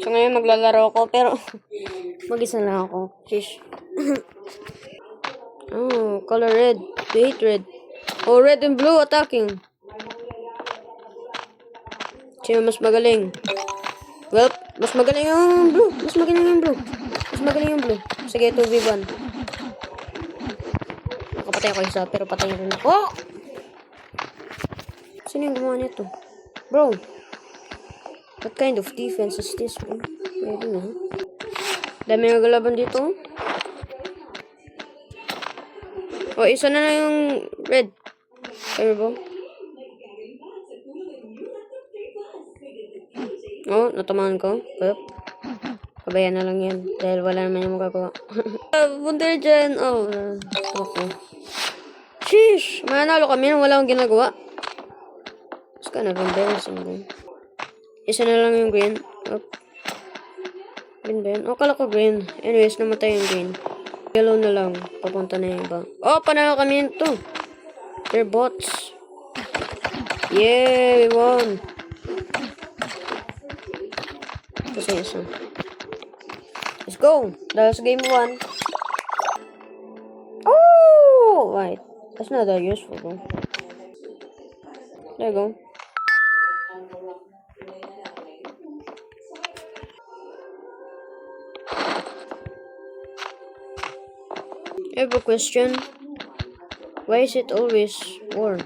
So ngayon maglalaro ako pero mag-isa lang ako. Shish. Oh, color red. We hate red. Oh, red and blue attacking. Sino mas magaling? Well, mas magaling yung blue. Mas magaling yung blue. Mas magaling yung blue. Sige, 2v1. Nakapatay ako isa, pero patay rin ako. Oh! Sino yung gumawa nito? Bro. What kind of defense is this, bro? I don't know. Dami nga galaban dito. Oh, isa na lang yung red. Kaya ba? Oh, natamaan ko. Yup. Kabayan na lang yan. Dahil wala naman yung magagawa. Punta dyan. Oh, ako. Sheesh! Mananalo kami nang wala akong ginagawa. It's kind of embarrassing, bro. Isa na lang yung green. Yup. Green ba yun? Oh, kala ko green. Anyways, namatay yung green. Yellow na lang. Papunta na yung iba. Oh, panalo kami nito. They're bots. Yeah, we won. Kasi isa. Let's go. Dahil sa game 1. Oh! Wait. That's not that useful, bro. There you go. I have a question. Why is it always war?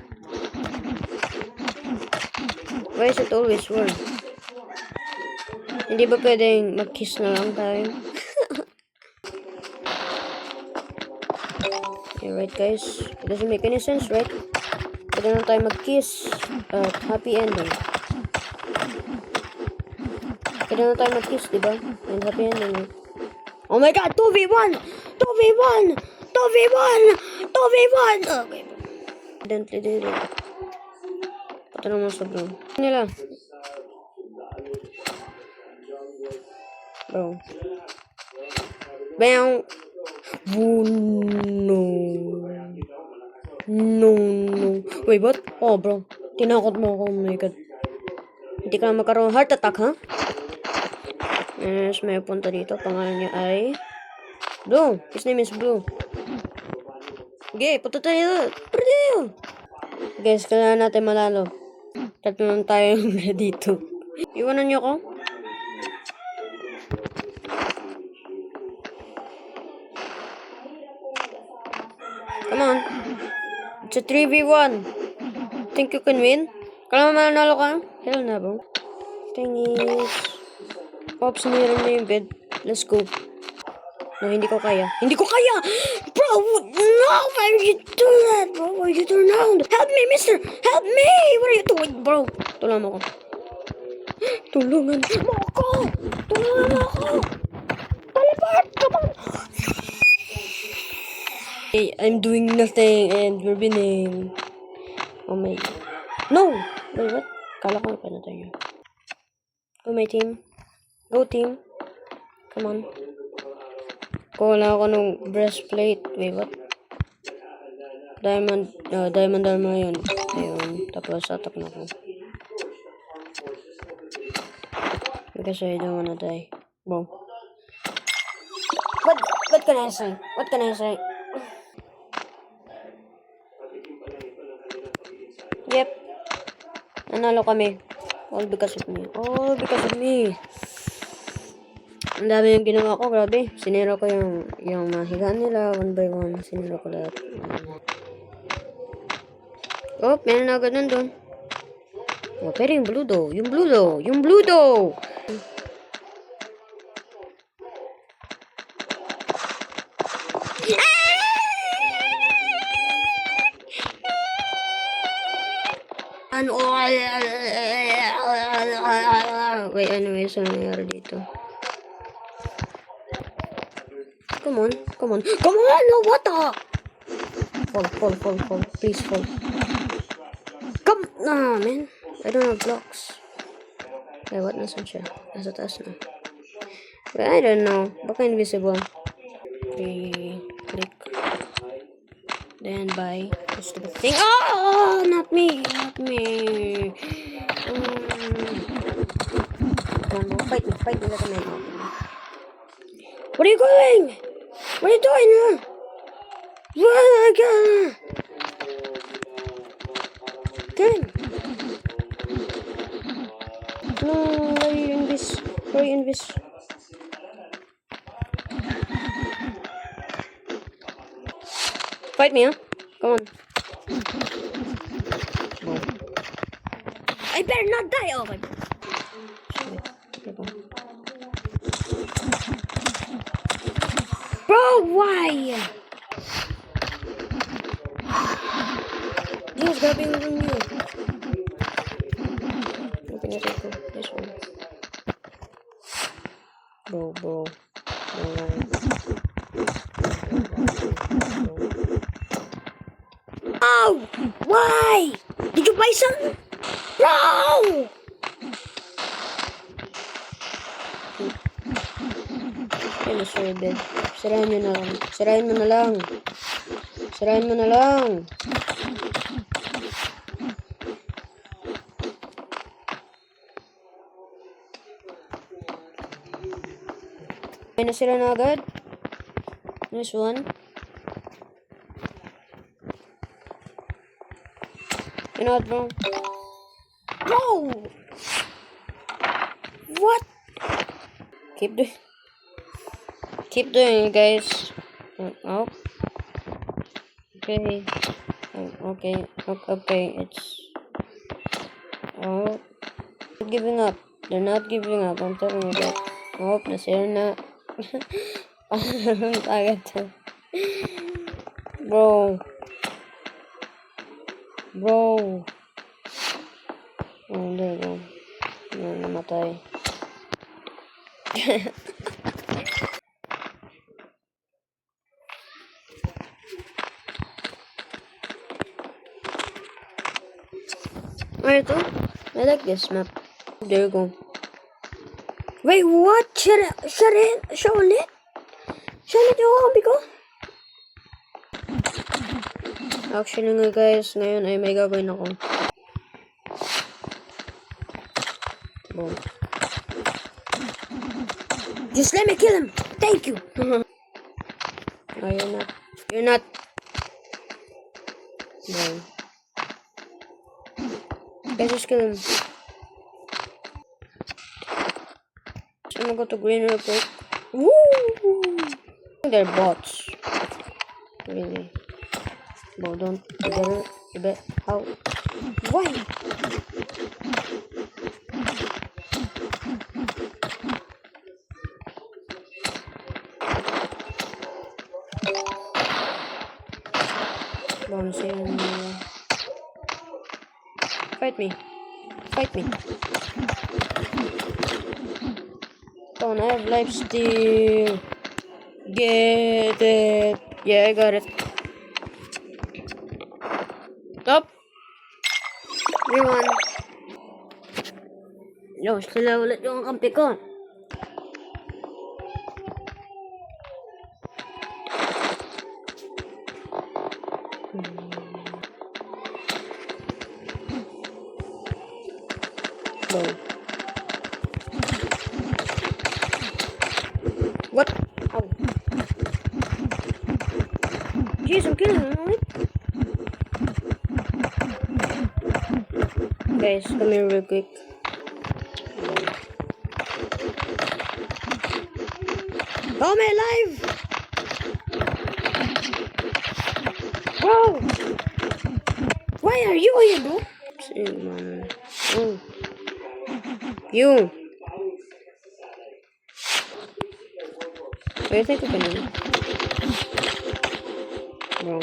Why is it always war? Hindi ba pwedeng mag-kiss na lang tayo? Yeah, right guys. It doesn't make any sense, right? Pwede na tayo mag-kiss at happy ending. Pwede na tayo mag-kiss, diba? And happy ending. Oh my god! 2v1! 2v1! 2v1! 2v1! Okay. Accidentally did it. Pata naman sa bro. Nila. Bro. Bang! Oh, no. No, no. Wait, what? Oh, bro. Tinakot mo ako. Oh my god. Hindi ka na magkaroon heart attack, ha? Yes, may punta dito. Pangalan niya ay Blue. His name is Blue. Okay, punta tayo. Guys, kailangan natin malalo. Tatlo lang tayo dito. Iwanan niyo ako? Come on. It's a 3v1. Think you can win? Kala mo mananalo ka? Hell na, bro. Thing is... Pops, meron na yung bed. Let's go. No, hindi ko kaya. Hindi ko kaya! Bro, no! Why are you doing that, bro? Why are you turn around? Help me, mister! Help me! What are you doing, bro? Tulungan mo ko. Tulungan mo ako! Tulungan mo ako! Teleport! Come on! Hey, I'm doing nothing and we're winning. Oh my... No! Wait, what? Kala ko na tayo. Go, my team. Go, team. Come on. Kuha ako ng breastplate. Wait, what? Diamond armor yun. Ayun. Tapos attack na ako. Because I don't wanna die. Bro. What can I say? What can I say? Yep. Nanalo kami. All because of me. All because of me. Ang dami yung ginawa ko, grabe. Sinira ko yung mahigaan nila, 1 by 1. Sinira ko lahat. Oh, meron na agad nandun. Oh, pero yung blue though. Yung blue though. Yung blue though. Wait, anyways, ano nangyari dito? Come on, come on. Come on! No, what the? Fall. Please fall. Come! Nah, man. I don't have blocks. Wait, what? Nasaan siya? Nasa taas na. Wait, I don't know. Baka invisible. Click. Then buy. Stupid thing. Oh! Not me! Not me! Come on, bro. Fight me like a man. What are you doing? What are you doing, huh? Kill him. No, why are you in this? Why are you in this? Fight me, huh? Come on. I better not die. Oh my god. Bro, why? He's grabbing from you. I'm gonna take this one. Bro. Oh! Why? Did you buy some? Bro! Kaya sorry, bed. Sirahin mo na lang. Sirahin mo na lang. Ay, nasira na agad. Nice one. You know what, bro? Bro! What? Keep doing it, guys. Oh. Okay. Okay. It's... Oh. Giving up. They're not giving up. I'm telling you that. Oh, nasira na. Agad to. Bro. Oh, there you go. Namatay. Alright, I like this map. There you go. Wait, what? Show it, yung hobby ko. Actually nga guys, ngayon ay may gagawin ako. Boom. Just let me kill him. Thank you. No, you're not. No. Guys, just kill him. I'm gonna go to green real quick. Woo! They're bots. Really. Bro, don't. You better. How? Why? Bro, Fight me. Come on, I have life steal. Get it. Yeah, I got it. Stop. Everyone. Yo, sila ulit yung kampi ko. Go. What? Ow. Jeez, I'm killing him, right? Guys, come here real quick. Oh, my life! Bro! Why are you here, bro? Oh. You! What do you think you can do? Bro.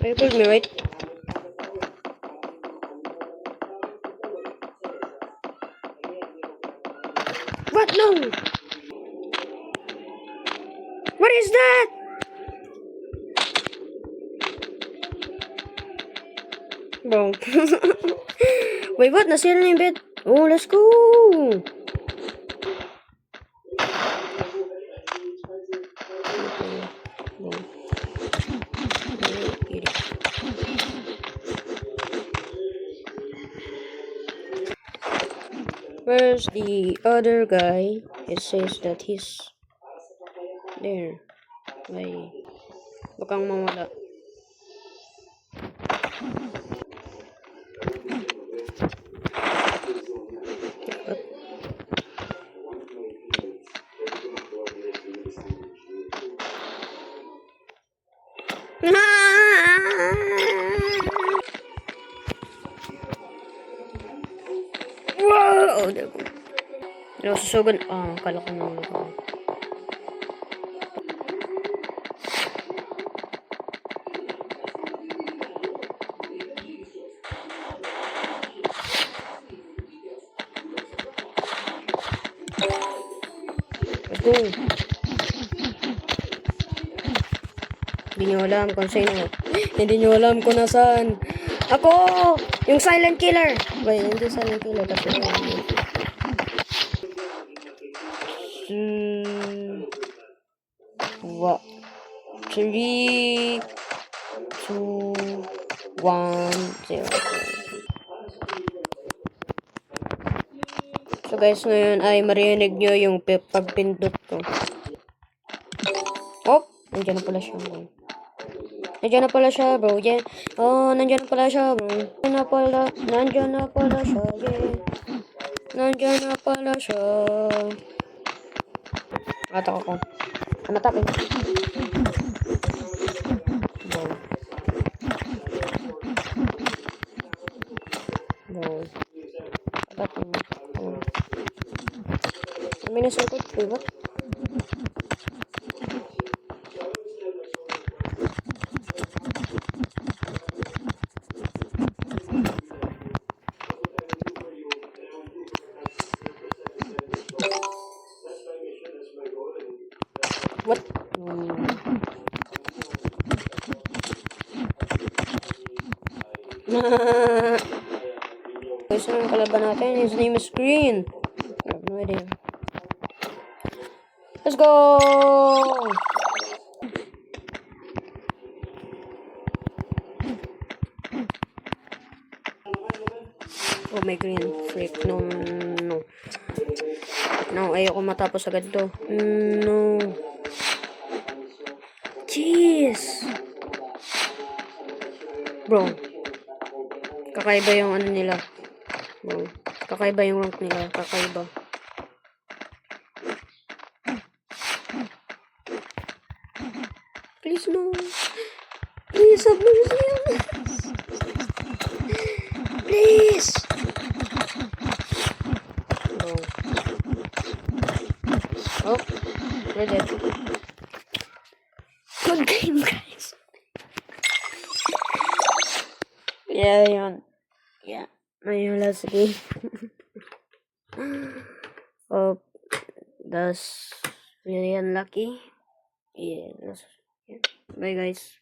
You killed me, right? What? No! What is that? Bro. Wait, what? Nasira na yung bed. Oh, let's go! Where's the other guy? It says that he's there. Ay, bakang mawala. Wow! There go. Susugan. Akala ko nang ito. Let's go. Hindi nyo alam kung sino. Hindi nyo alam kung nasaan. Ako! Yung silent killer! Wait, hindi silent killer kasi. What? 3, 2, 1, 0. So guys, ngayon ay marinig nyo yung pagpindot ko. Oh! Nandiyan na pala siya, bro. Nandiyan na pala siya, bro. Yeah. Oh, nandiyan na pala siya, bro. Nandiyan na pala siya, yeah. Nandiyan na pala siya. Atak ako. Anatak eh. Bro. Bro. Atak mo. May nasukot. Wait, what? What? Guys, ang kalaban natin, his name is Green. I have no idea. Let's go! Oh, my Green. Freak. No, no. No, ayoko matapos agad to. No. Jeez! Bro. Kakaiba yung ano nila. Bro. Kakaiba yung rank nila. Kakaiba. Please, no. Please, have mercy. Please. Bro. Oh. We're dead. Good game, guys. Yeah, yun. Yeah. Ayun, last game. Oh, that's really unlucky. Yeah, that's, yeah. Bye, guys.